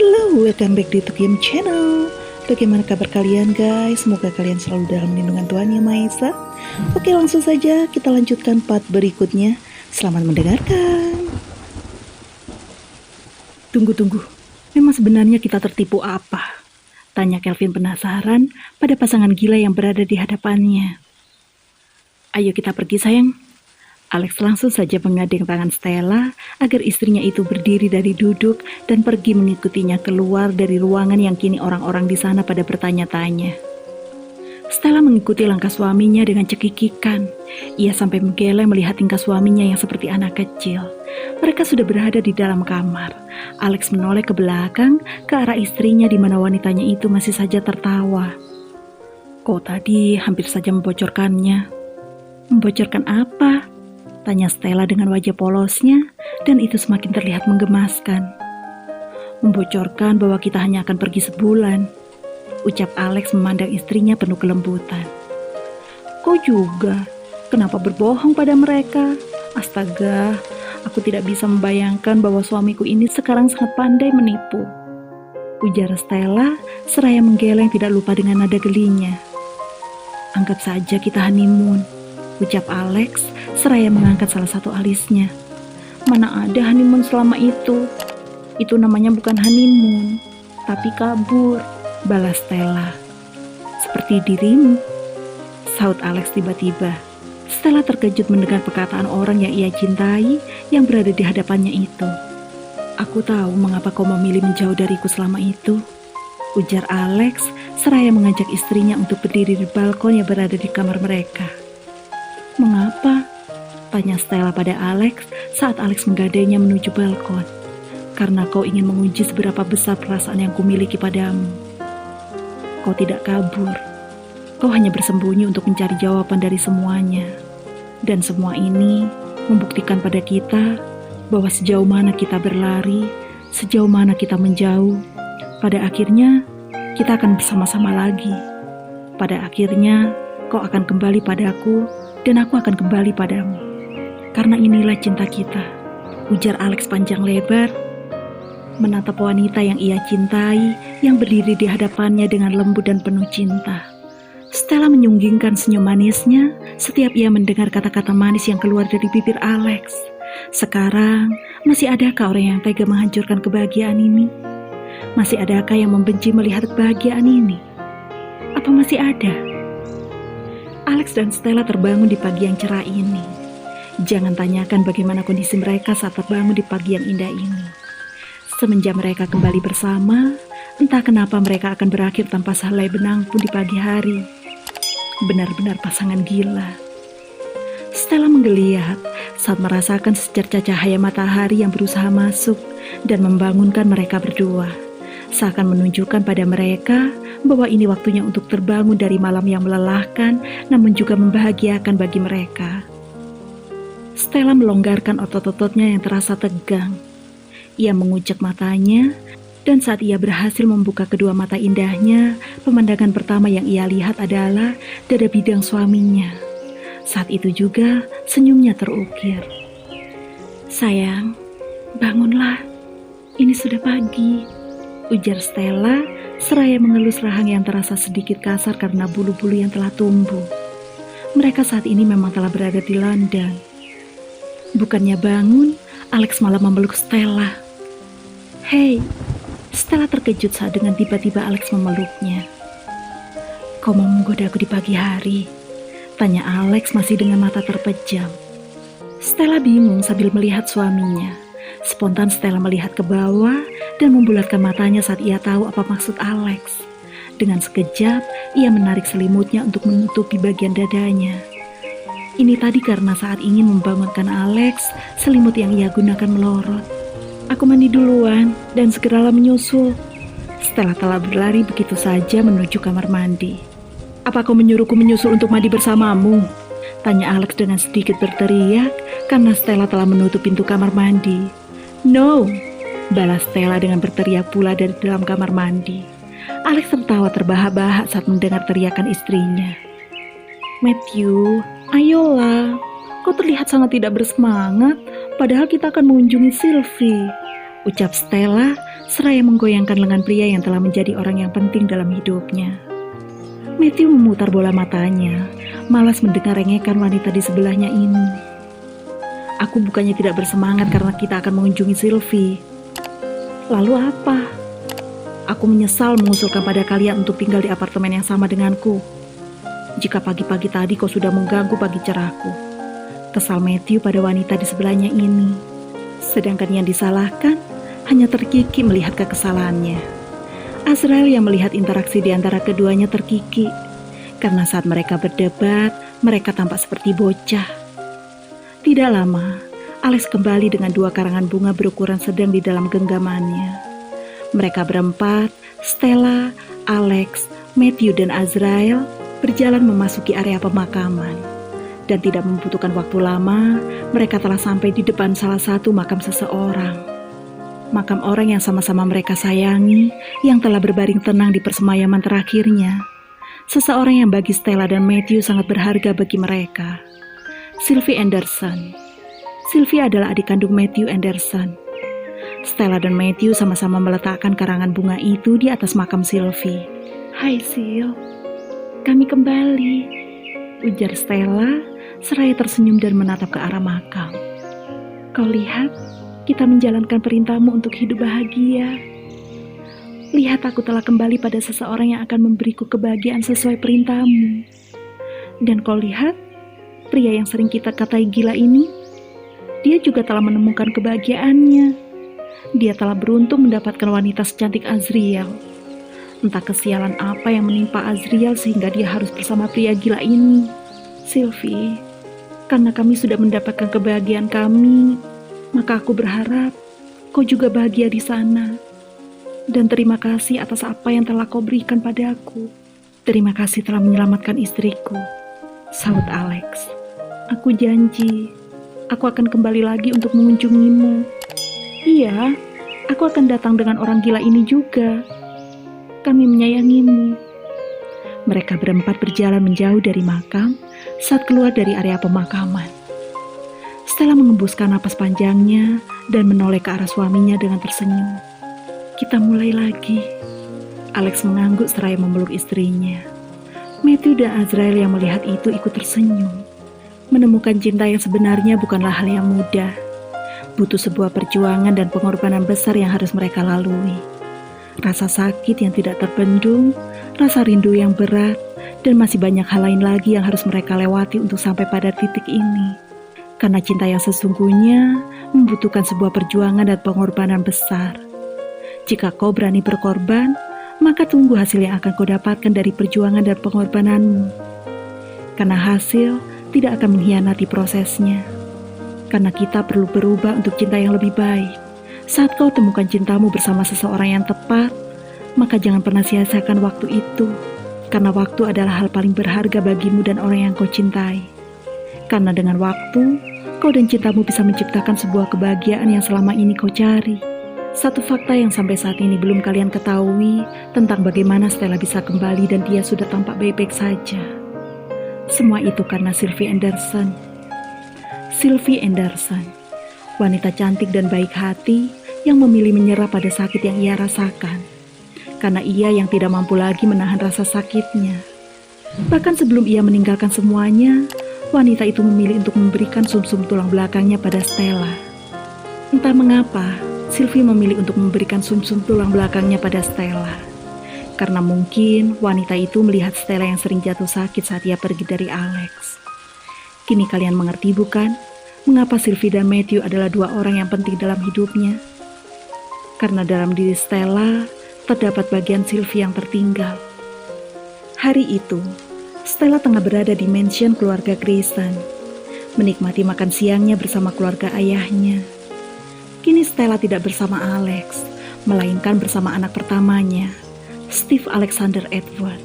Hello, welcome back di Tukiem Channel. Bagaimana kabar kalian guys? Semoga kalian selalu dalam lindungan Tuhan Yang Maha Esa. Oke, langsung saja kita lanjutkan part berikutnya. Selamat mendengarkan. Tunggu. Memang sebenarnya kita tertipu apa? Tanya Kelvin penasaran pada pasangan gila yang berada di hadapannya. Ayo kita pergi sayang. Alex langsung saja menggandeng tangan Stella agar istrinya itu berdiri dari duduk dan pergi mengikutinya keluar dari ruangan yang kini orang-orang di sana pada bertanya-tanya. Stella mengikuti langkah suaminya dengan cekikikan. Ia sampai menggeleng melihat tingkah suaminya yang seperti anak kecil. Mereka sudah berada di dalam kamar. Alex menoleh ke belakang ke arah istrinya di mana wanitanya itu masih saja tertawa. Kau tadi hampir saja membocorkannya. Membocorkan apa? Tanya Stella dengan wajah polosnya, dan itu semakin terlihat menggemaskan. Membocorkan bahwa kita hanya akan pergi sebulan, ucap Alex memandang istrinya penuh kelembutan. Kau juga, kenapa berbohong pada mereka? Astaga, aku tidak bisa membayangkan bahwa suamiku ini sekarang sangat pandai menipu. Ujar Stella, seraya menggeleng tidak lupa dengan nada gelinya. Anggap saja kita honeymoon, ucap Alex, seraya mengangkat salah satu alisnya. Mana ada honeymoon selama itu? Itu namanya bukan honeymoon, tapi kabur, balas Stella. Seperti dirimu, saut Alex tiba-tiba. Stella terkejut mendengar perkataan orang yang ia cintai yang berada di hadapannya itu. Aku tahu mengapa kau memilih menjauh dariku selama itu, ujar Alex, seraya mengajak istrinya untuk berdiri di balkon yang berada di kamar mereka. Mengapa? Tanya Stella pada Alex saat Alex menggandengnya menuju balkon. Karena kau ingin menguji seberapa besar perasaan yang kumiliki padamu. Kau tidak kabur. Kau hanya bersembunyi untuk mencari jawaban dari semuanya. Dan semua ini membuktikan pada kita bahwa sejauh mana kita berlari, sejauh mana kita menjauh, pada akhirnya kita akan bersama-sama lagi. Pada akhirnya kau akan kembali padaku dan aku akan kembali padamu. Karena inilah cinta kita, ujar Alex panjang lebar, menatap wanita yang ia cintai yang berdiri di hadapannya dengan lembut dan penuh cinta. Stella menyunggingkan senyum manisnya setiap ia mendengar kata-kata manis yang keluar dari bibir Alex. Sekarang, masih adakah orang yang tega menghancurkan kebahagiaan ini? Masih adakah yang membenci melihat kebahagiaan ini? Apa masih ada? Alex dan Stella terbangun di pagi yang cerah ini. Jangan tanyakan bagaimana kondisi mereka saat terbangun di pagi yang indah ini. Semenjak mereka kembali bersama, entah kenapa mereka akan berakhir tanpa sehelai benang pun di pagi hari. Benar-benar pasangan gila. Stella menggeliat saat merasakan secerca cahaya matahari yang berusaha masuk dan membangunkan mereka berdua. Seakan menunjukkan pada mereka bahwa ini waktunya untuk terbangun dari malam yang melelahkan namun juga membahagiakan bagi mereka. Stella melonggarkan otot-ototnya yang terasa tegang. Ia mengucek matanya, dan saat ia berhasil membuka kedua mata indahnya, pemandangan pertama yang ia lihat adalah dada bidang suaminya. Saat itu juga senyumnya terukir. Sayang, bangunlah. Ini sudah pagi, ujar Stella, seraya mengelus rahang yang terasa sedikit kasar karena bulu-bulu yang telah tumbuh. Mereka saat ini memang telah berada di London. Bukannya bangun, Alex malah memeluk Stella. Hei, Stella terkejut saat dengan tiba-tiba Alex memeluknya. Kau mau menggoda aku di pagi hari? Tanya Alex masih dengan mata terpejam. Stella bingung sambil melihat suaminya. Spontan Stella melihat ke bawah dan membulatkan matanya saat ia tahu apa maksud Alex. Dengan sekejap, ia menarik selimutnya untuk menutupi bagian dadanya. Ini tadi karena saat ingin membangunkan Alex, selimut yang ia gunakan melorot. Aku mandi duluan dan segeralah menyusul. Stella telah berlari begitu saja menuju kamar mandi. Apa kau menyuruhku menyusul untuk mandi bersamamu? Tanya Alex dengan sedikit berteriak karena Stella telah menutup pintu kamar mandi. No, balas Stella dengan berteriak pula dari dalam kamar mandi. Alex tertawa terbahak-bahak saat mendengar teriakan istrinya. Matthew, ayolah, kau terlihat sangat tidak bersemangat, padahal kita akan mengunjungi Sylvie, ucap Stella seraya menggoyangkan lengan pria yang telah menjadi orang yang penting dalam hidupnya. Matthew memutar bola matanya, malas mendengar rengekan wanita di sebelahnya ini. Aku bukannya tidak bersemangat karena kita akan mengunjungi Sylvie. Lalu apa? Aku menyesal mengusulkan pada kalian untuk tinggal di apartemen yang sama denganku. Jika pagi-pagi tadi kau sudah mengganggu pagi cerahku. Kesal Matthew pada wanita di sebelahnya ini. Sedangkan yang disalahkan hanya terkikik melihat kekesalannya. Azrael yang melihat interaksi di antara keduanya terkikik. Karena saat mereka berdebat, mereka tampak seperti bocah. Tidak lama, Alex kembali dengan 2 karangan bunga berukuran sedang di dalam genggamannya. Mereka berempat, Stella, Alex, Matthew, dan Azrael, berjalan memasuki area pemakaman. Dan tidak membutuhkan waktu lama, mereka telah sampai di depan salah satu makam seseorang. Makam orang yang sama-sama mereka sayangi, yang telah berbaring tenang di persemayaman terakhirnya. Seseorang yang bagi Stella dan Matthew sangat berharga bagi mereka. Sylvie Anderson. Sylvie adalah adik kandung Matthew Anderson. Stella dan Matthew sama-sama meletakkan karangan bunga itu di atas makam Sylvie. "Hai Sil, kami kembali," ujar Stella seraya tersenyum dan menatap ke arah makam. "Kau lihat, kita menjalankan perintahmu untuk hidup bahagia. Lihat, aku telah kembali pada seseorang yang akan memberiku kebahagiaan sesuai perintahmu. Dan kau lihat, pria yang sering kita katai gila ini, dia juga telah menemukan kebahagiaannya. Dia telah beruntung mendapatkan wanita secantik Azriel. Entah kesialan apa yang menimpa Azriel sehingga dia harus bersama pria gila ini. Sylvie, karena kami sudah mendapatkan kebahagiaan kami, maka aku berharap kau juga bahagia di sana. Dan terima kasih atas apa yang telah kau berikan padaku." "Terima kasih telah menyelamatkan istriku," sahut Alex. "Aku janji, aku akan kembali lagi untuk mengunjungimu. Iya, aku akan datang dengan orang gila ini juga. Kami menyayangimu." Mereka berempat berjalan menjauh dari makam saat keluar dari area pemakaman. Stella mengembuskan napas panjangnya dan menoleh ke arah suaminya dengan tersenyum. "Kita mulai lagi." Alex mengangguk seraya memeluk istrinya. Matthew dan Azrael yang melihat itu ikut tersenyum. Menemukan cinta yang sebenarnya bukanlah hal yang mudah. Butuh sebuah perjuangan dan pengorbanan besar yang harus mereka lalui. Rasa sakit yang tidak terbendung, rasa rindu yang berat, dan masih banyak hal lain lagi yang harus mereka lewati untuk sampai pada titik ini. Karena cinta yang sesungguhnya membutuhkan sebuah perjuangan dan pengorbanan besar. Jika kau berani berkorban, maka tunggu hasil yang akan kau dapatkan dari perjuangan dan pengorbananmu. Karena hasil tidak akan mengkhianati prosesnya. Karena kita perlu berubah untuk cinta yang lebih baik. Saat kau temukan cintamu bersama seseorang yang tepat, maka jangan pernah sia-siakan waktu itu. Karena waktu adalah hal paling berharga bagimu dan orang yang kau cintai. Karena dengan waktu, kau dan cintamu bisa menciptakan sebuah kebahagiaan yang selama ini kau cari. Satu fakta yang sampai saat ini belum kalian ketahui tentang bagaimana Stella bisa kembali dan dia sudah tampak baik-baik saja. Semua itu karena Sylvie Anderson. Sylvie Anderson, wanita cantik dan baik hati yang memilih menyerah pada sakit yang ia rasakan. Karena ia yang tidak mampu lagi menahan rasa sakitnya. Bahkan sebelum ia meninggalkan semuanya, wanita itu memilih untuk memberikan sumsum tulang belakangnya pada Stella. Entah mengapa, Sylvie memilih untuk memberikan sumsum tulang belakangnya pada Stella. Karena mungkin wanita itu melihat Stella yang sering jatuh sakit saat ia pergi dari Alex. Kini kalian mengerti bukan, mengapa Sylvie dan Matthew adalah 2 orang yang penting dalam hidupnya? Karena dalam diri Stella terdapat bagian Sylvie yang tertinggal. Hari itu, Stella tengah berada di mansion keluarga Grayson, menikmati makan siangnya bersama keluarga ayahnya. Kini Stella tidak bersama Alex, melainkan bersama anak pertamanya, Steve Alexander Edward.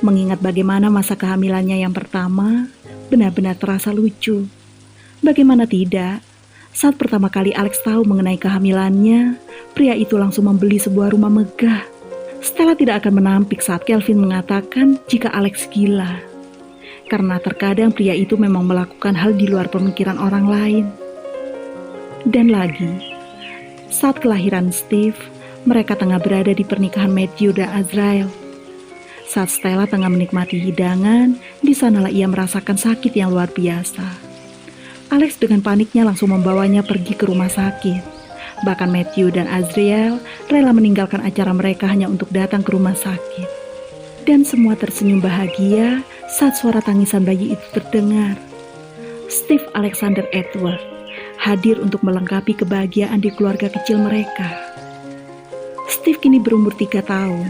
Mengingat bagaimana masa kehamilannya yang pertama, benar-benar terasa lucu. Bagaimana tidak, saat pertama kali Alex tahu mengenai kehamilannya, pria itu langsung membeli sebuah rumah megah. Stella tidak akan menampik saat Kelvin mengatakan jika Alex gila. Karena terkadang pria itu memang melakukan hal di luar pemikiran orang lain. Dan lagi, Saat kelahiran Steve, mereka tengah berada di pernikahan Matthew dan Azrael. Saat Stella tengah menikmati hidangan, di sanalah ia merasakan sakit yang luar biasa. Alex dengan paniknya langsung membawanya pergi ke rumah sakit. Bahkan Matthew dan Azrael rela meninggalkan acara mereka hanya untuk datang ke rumah sakit. Dan semua tersenyum bahagia saat suara tangisan bayi itu terdengar. Steve Alexander Edward hadir untuk melengkapi kebahagiaan di keluarga kecil mereka. Steve kini berumur 3 tahun.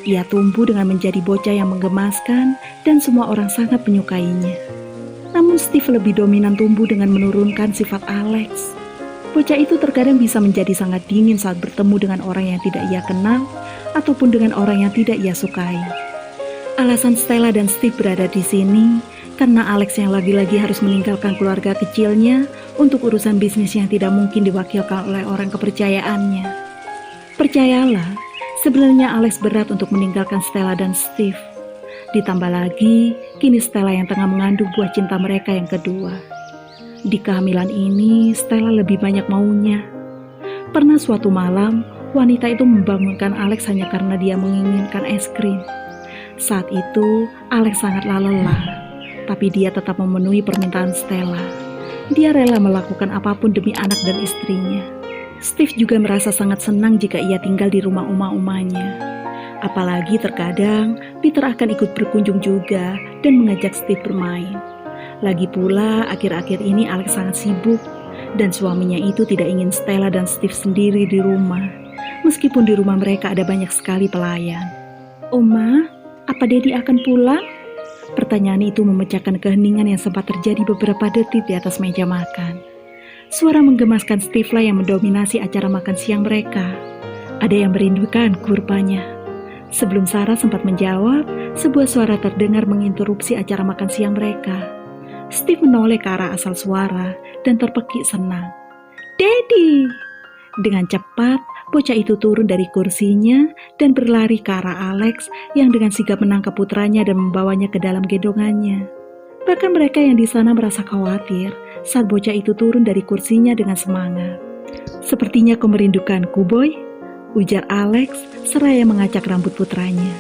Ia tumbuh dengan menjadi bocah yang menggemaskan dan semua orang sangat menyukainya. Namun Steve lebih dominan tumbuh dengan menurunkan sifat Alex. Bocah itu terkadang bisa menjadi sangat dingin saat bertemu dengan orang yang tidak ia kenal ataupun dengan orang yang tidak ia sukai. Alasan Stella dan Steve berada di sini karena Alex yang lagi-lagi harus meninggalkan keluarga kecilnya untuk urusan bisnis yang tidak mungkin diwakilkan oleh orang kepercayaannya. Percayalah, sebenarnya Alex berat untuk meninggalkan Stella dan Steve. Ditambah lagi, kini Stella yang tengah mengandung buah cinta mereka yang kedua. Di kehamilan ini, Stella lebih banyak maunya. Pernah suatu malam, wanita itu membangunkan Alex hanya karena dia menginginkan es krim. Saat itu, Alex sangatlah lelah, tapi dia tetap memenuhi permintaan Stella. Dia rela melakukan apapun demi anak dan istrinya. Steve juga merasa sangat senang jika ia tinggal di rumah uma-umanya. Apalagi terkadang, Peter akan ikut berkunjung juga dan mengajak Steve bermain. Lagi pula, akhir-akhir ini Alex sangat sibuk dan suaminya itu tidak ingin Stella dan Steve sendiri di rumah. Meskipun di rumah mereka ada banyak sekali pelayan. "Oma, apa Daddy akan pulang?" Pertanyaan itu memecahkan keheningan yang sempat terjadi beberapa detik di atas meja makan. Suara menggemaskan Steve lah yang mendominasi acara makan siang mereka. Ada yang merindukan kurpanya. Sebelum Sarah sempat menjawab, sebuah suara terdengar menginterupsi acara makan siang mereka. Steve menoleh ke arah asal suara dan terpekik senang. "Daddy!" Dengan cepat, bocah itu turun dari kursinya dan berlari ke arah Alex yang dengan sigap menangkap putranya dan membawanya ke dalam gendongannya. Bahkan mereka yang di sana merasa khawatir saat bocah itu turun dari kursinya dengan semangat. "Sepertinya kau merindukanku, boy," ujar Alex seraya mengacak rambut putranya.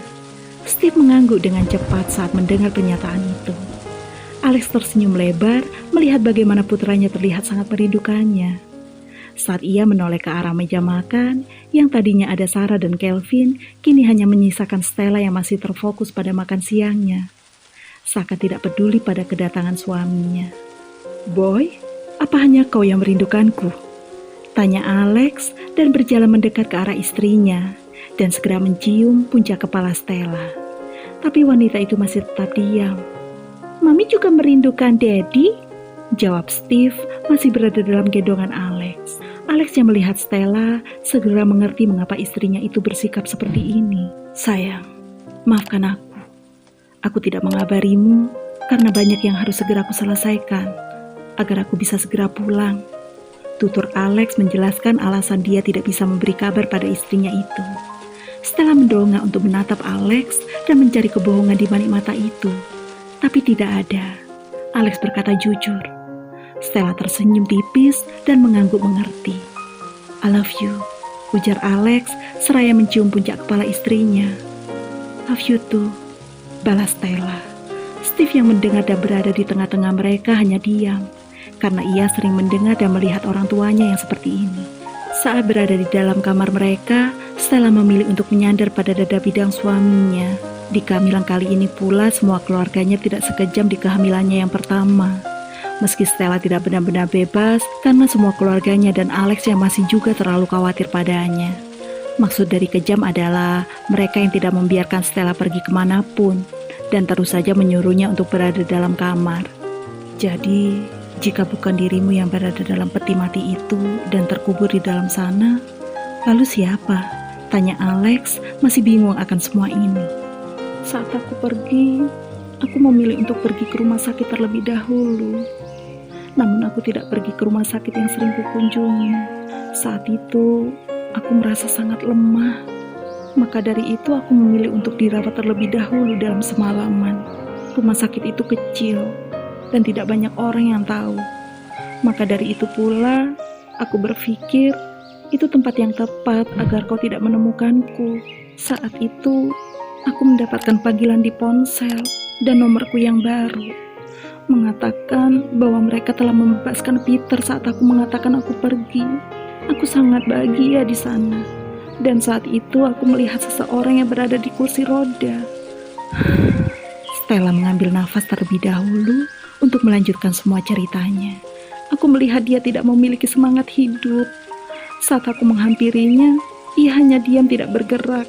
Steve mengangguk dengan cepat saat mendengar pernyataan itu. Alex tersenyum lebar melihat bagaimana putranya terlihat sangat merindukannya. Saat ia menoleh ke arah meja makan, yang tadinya ada Sarah dan Kelvin, kini hanya menyisakan Stella yang masih terfokus pada makan siangnya. Seakan tidak peduli pada kedatangan suaminya. "Boy, apa hanya kau yang merindukanku?" tanya Alex dan berjalan mendekat ke arah istrinya dan segera mencium puncak kepala Stella. Tapi wanita itu masih tetap diam. "Mami juga merindukan Daddy," jawab Steve masih berada dalam gendongan Alex. Alex yang melihat Stella segera mengerti mengapa istrinya itu bersikap seperti ini. "Sayang, maafkan aku. Aku tidak mengabarimu karena banyak yang harus segera aku selesaikan agar aku bisa segera pulang," tutur Alex menjelaskan alasan dia tidak bisa memberi kabar pada istrinya itu. Stella mendongak untuk menatap Alex dan mencari kebohongan di balik mata itu. Tapi tidak ada. Alex berkata jujur. Stella tersenyum tipis dan mengangguk mengerti. "I love you," ujar Alex seraya mencium puncak kepala istrinya. "Love you too," balas Stella. Steve yang mendengar dan berada di tengah-tengah mereka hanya diam, karena ia sering mendengar dan melihat orang tuanya yang seperti ini. Saat berada di dalam kamar mereka, Stella memilih untuk menyandar pada dada bidang suaminya. Di kehamilan kali ini pula semua keluarganya tidak sekejam di kehamilannya yang pertama. Meski Stella tidak benar-benar bebas karena semua keluarganya dan Alex yang masih juga terlalu khawatir padanya. Maksud dari kejam adalah mereka yang tidak membiarkan Stella pergi kemanapun dan terus saja menyuruhnya untuk berada dalam kamar. "Jadi, jika bukan dirimu yang berada dalam peti mati itu dan terkubur di dalam sana, lalu siapa?" tanya Alex masih bingung akan semua ini. "Saat aku pergi, aku memilih untuk pergi ke rumah sakit terlebih dahulu. Namun aku tidak pergi ke rumah sakit yang sering kukunjungi. Saat itu, aku merasa sangat lemah. Maka dari itu aku memilih untuk dirawat terlebih dahulu dalam semalaman. Rumah sakit itu kecil dan tidak banyak orang yang tahu. Maka dari itu pula, aku berpikir Itu tempat yang tepat agar kau tidak menemukanku. Saat itu, aku mendapatkan panggilan di ponsel dan nomorku yang baru mengatakan bahwa mereka telah membebaskan Peter saat aku mengatakan aku pergi. Aku sangat bahagia di sana. Dan saat itu aku melihat seseorang yang berada di kursi roda. Stella mengambil nafas terlebih dahulu untuk melanjutkan semua ceritanya. Aku melihat dia tidak memiliki semangat hidup. Saat aku menghampirinya, ia hanya diam tidak bergerak.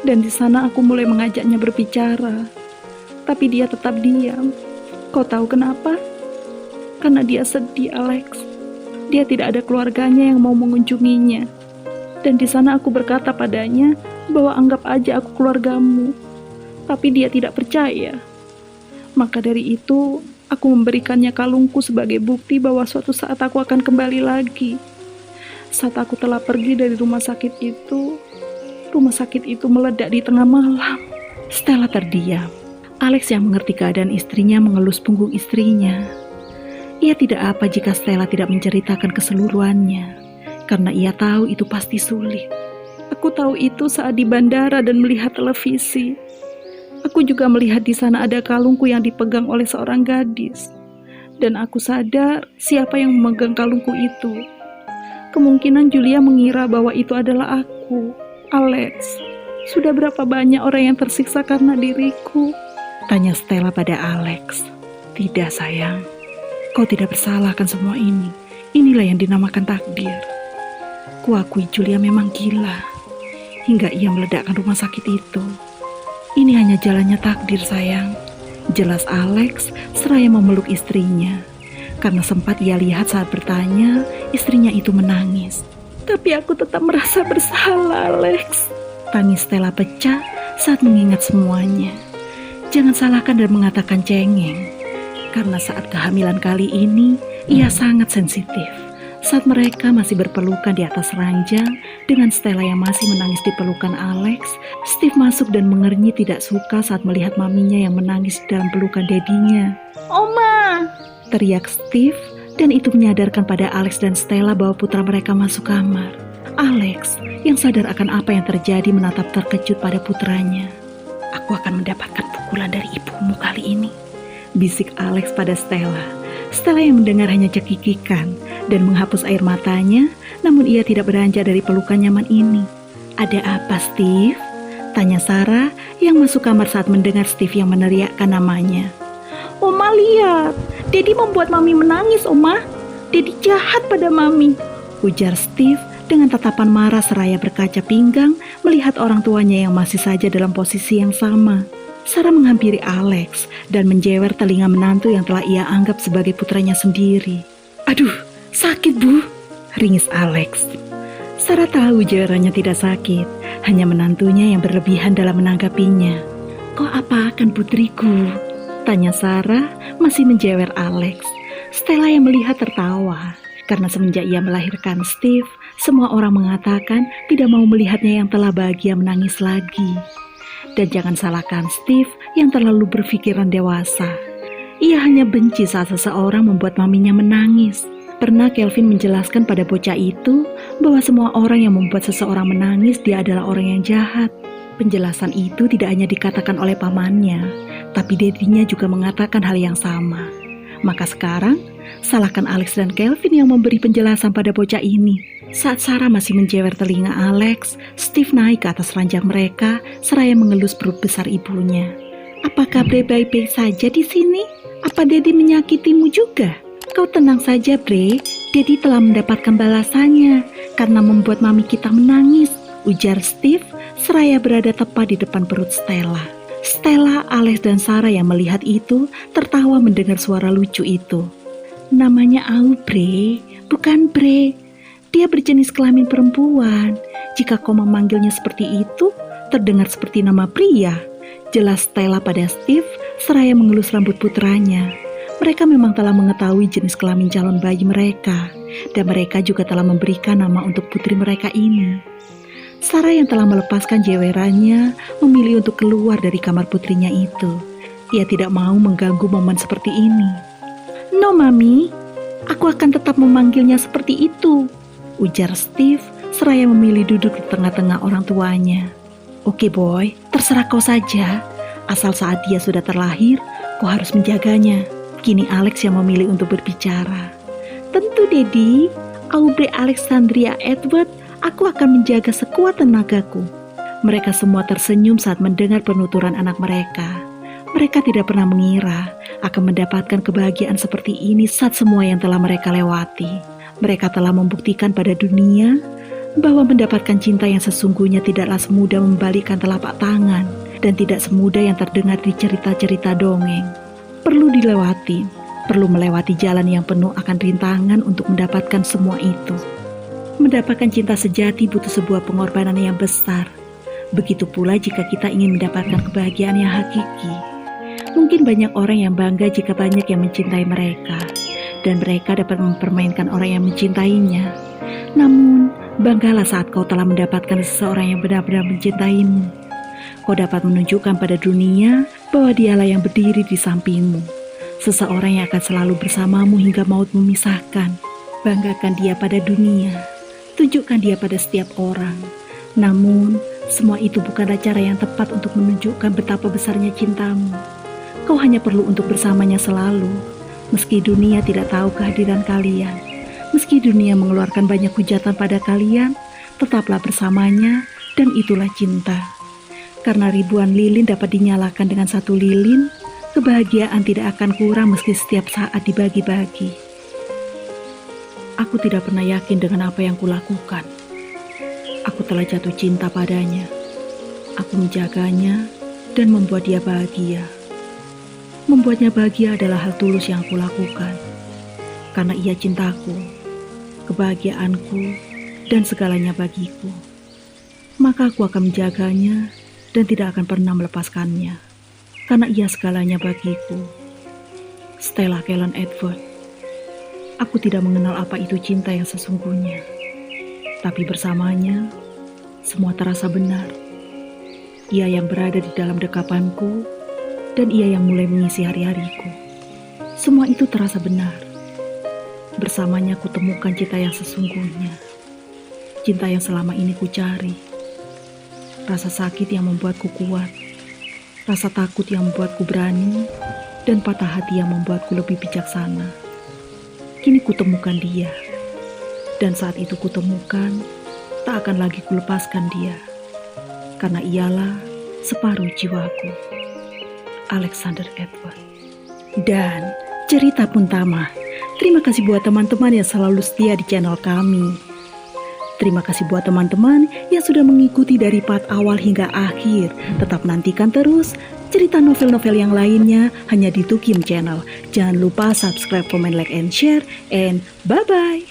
Dan di sana aku mulai mengajaknya berbicara. Tapi dia tetap diam. Kau tahu kenapa? Karena dia sedih, Alex. Dia tidak ada keluarganya yang mau mengunjunginya. Dan di sana aku berkata padanya bahwa anggap aja aku keluargamu. Tapi dia tidak percaya. Maka dari itu, aku memberikannya kalungku sebagai bukti bahwa suatu saat aku akan kembali lagi. Saat aku telah pergi dari rumah sakit itu meledak di tengah malam. Stella terdiam. Alex yang mengerti keadaan istrinya mengelus punggung istrinya. Ia tidak apa jika Stella tidak menceritakan keseluruhannya, karena ia tahu itu pasti sulit. Aku tahu itu saat di bandara dan melihat televisi. Aku juga melihat di sana ada kalungku yang dipegang oleh seorang gadis. Dan aku sadar siapa yang memegang kalungku itu. Kemungkinan Julia mengira bahwa itu adalah aku, Alex. Sudah berapa banyak orang yang tersiksa karena diriku? Tanya Stella pada Alex. Tidak sayang, kau tidak bersalah akan semua ini. Inilah yang dinamakan takdir. Kuakui Julia memang gila, hingga ia meledakkan rumah sakit itu. Ini hanya jalannya takdir sayang, jelas Alex seraya memeluk istrinya. Karena sempat ia lihat saat bertanya, istrinya itu menangis. Tapi aku tetap merasa bersalah, Alex. Tangis Stella pecah saat mengingat semuanya. Jangan salahkan dan mengatakan cengeng. Karena saat kehamilan kali ini, ia sangat sensitif. Saat mereka masih berpelukan di atas ranjang, dengan Stella yang masih menangis di pelukan Alex, Steve masuk dan mengernyit tidak suka saat melihat maminya yang menangis di dalam pelukan dedinya. Oma! Teriak Steve, dan itu menyadarkan pada Alex dan Stella bahwa putra mereka masuk kamar. Alex, yang sadar akan apa yang terjadi, menatap terkejut pada putranya. Aku akan mendapatkan pukulan dari ibumu kali ini, bisik Alex pada Stella. Stella yang mendengar hanya cekikikan dan menghapus air matanya, namun ia tidak beranjak dari pelukan nyaman ini. Ada apa, Steve? Tanya Sarah yang masuk kamar saat mendengar Steve yang meneriakkan namanya. Oma lihat, Daddy membuat Mami menangis, Oma. Daddy jahat pada Mami, ujar Steve dengan tatapan marah seraya berkaca pinggang melihat orang tuanya yang masih saja dalam posisi yang sama. Sarah menghampiri Alex dan menjewer telinga menantu yang telah ia anggap sebagai putranya sendiri. Aduh, sakit bu, ringis Alex. Sarah tahu jewerannya tidak sakit, hanya menantunya yang berlebihan dalam menanggapinya. Kau apakan putriku? Tanya Sarah masih menjewer Alex. Stella yang melihat tertawa, karena semenjak ia melahirkan Steve, semua orang mengatakan tidak mau melihatnya yang telah bahagia menangis lagi. Dan jangan salahkan Steve yang terlalu berpikiran dewasa. Ia hanya benci saat seseorang membuat maminya menangis. Pernah Kelvin menjelaskan pada bocah itu bahwa semua orang yang membuat seseorang menangis dia adalah orang yang jahat. Penjelasan itu tidak hanya dikatakan oleh pamannya, tapi dedinya juga mengatakan hal yang sama. Maka sekarang, salahkan Alex dan Kelvin yang memberi penjelasan pada bocah ini. Saat Sarah masih menjewer telinga Alex, Steve naik ke atas ranjang mereka seraya mengelus perut besar ibunya. Apakah Bre baik-baik saja di sini? Apa Daddy menyakitimu juga? Kau tenang saja, Bre. Daddy telah mendapatkan balasannya karena membuat mami kita menangis, ujar Steve seraya berada tepat di depan perut Stella. Stella, Alex, dan Sarah yang melihat itu tertawa mendengar suara lucu itu. Namanya Aubrey, bukan Bre. Dia berjenis kelamin perempuan. Jika kau memanggilnya seperti itu, terdengar seperti nama pria. Jelas Stella pada Steve seraya mengelus rambut putranya. Mereka memang telah mengetahui jenis kelamin calon bayi mereka, dan mereka juga telah memberikan nama untuk putri mereka ini. Sarah yang telah melepaskan jewerannya memilih untuk keluar dari kamar putrinya itu. Ia tidak mau mengganggu momen seperti ini. No, Mami, aku akan tetap memanggilnya seperti itu. ujar Steve seraya memilih duduk di tengah-tengah orang tuanya. Oke boy, terserah kau saja. Asal saat dia sudah terlahir, kau harus menjaganya. Kini Alex yang memilih untuk berbicara. Tentu Daddy, Aubrey Alexandria Edward, aku akan menjaga sekuat tenagaku. Mereka semua tersenyum saat mendengar penuturan anak mereka. Mereka tidak pernah mengira akan mendapatkan kebahagiaan seperti ini saat semua yang telah mereka lewati. Mereka telah membuktikan pada dunia bahwa mendapatkan cinta yang sesungguhnya tidaklah semudah membalikkan telapak tangan dan tidak semudah yang terdengar di cerita-cerita dongeng. Perlu dilewati, perlu melewati jalan yang penuh akan rintangan untuk mendapatkan semua itu. Mendapatkan cinta sejati butuh sebuah pengorbanan yang besar. Begitu pula jika kita ingin mendapatkan kebahagiaan yang hakiki. Mungkin banyak orang yang bangga jika banyak yang mencintai mereka, dan mereka dapat mempermainkan orang yang mencintainya. Namun, banggalah saat kau telah mendapatkan seseorang yang benar-benar mencintaimu. Kau dapat menunjukkan pada dunia bahwa dialah yang berdiri di sampingmu. Seseorang yang akan selalu bersamamu hingga maut memisahkan. Banggakan dia pada dunia. Tunjukkan dia pada setiap orang. Namun, semua itu bukanlah cara yang tepat untuk menunjukkan betapa besarnya cintamu. Kau hanya perlu untuk bersamanya selalu. Meski dunia tidak tahu kehadiran kalian. Meski dunia mengeluarkan banyak hujatan pada kalian, tetaplah bersamanya dan itulah cinta. Karena ribuan lilin dapat dinyalakan dengan satu lilin, kebahagiaan tidak akan kurang meski setiap saat dibagi-bagi. Aku tidak pernah yakin dengan apa yang kulakukan. Aku telah jatuh cinta padanya. Aku menjaganya dan membuat dia bahagia. Membuatnya bahagia adalah hal tulus yang aku lakukan. Karena ia cintaku, kebahagiaanku, dan segalanya bagiku. Maka aku akan menjaganya dan tidak akan pernah melepaskannya. Karena ia segalanya bagiku. Stella Kellen Edward. Aku tidak mengenal apa itu cinta yang sesungguhnya. Tapi bersamanya, semua terasa benar. Ia yang berada di dalam dekapanku, dan ia yang mulai mengisi hari-hariku. Semua itu terasa benar. Bersamanya ku temukan cinta yang sesungguhnya. Cinta yang selama ini ku cari. Rasa sakit yang membuatku kuat. Rasa takut yang membuatku berani. Dan patah hati yang membuatku lebih bijaksana. Kini ku temukan dia. Dan saat itu ku temukan, tak akan lagi ku lepaskan dia. Karena ialah separuh jiwaku. Alexander Edward. Dan cerita pun tamat. Terima kasih buat teman-teman yang selalu setia di channel kami. Terima kasih buat teman-teman yang sudah mengikuti dari part awal hingga akhir. Tetap nantikan terus cerita novel-novel yang lainnya hanya di Tukim Channel. Jangan lupa subscribe, comment, like, and share. And bye-bye.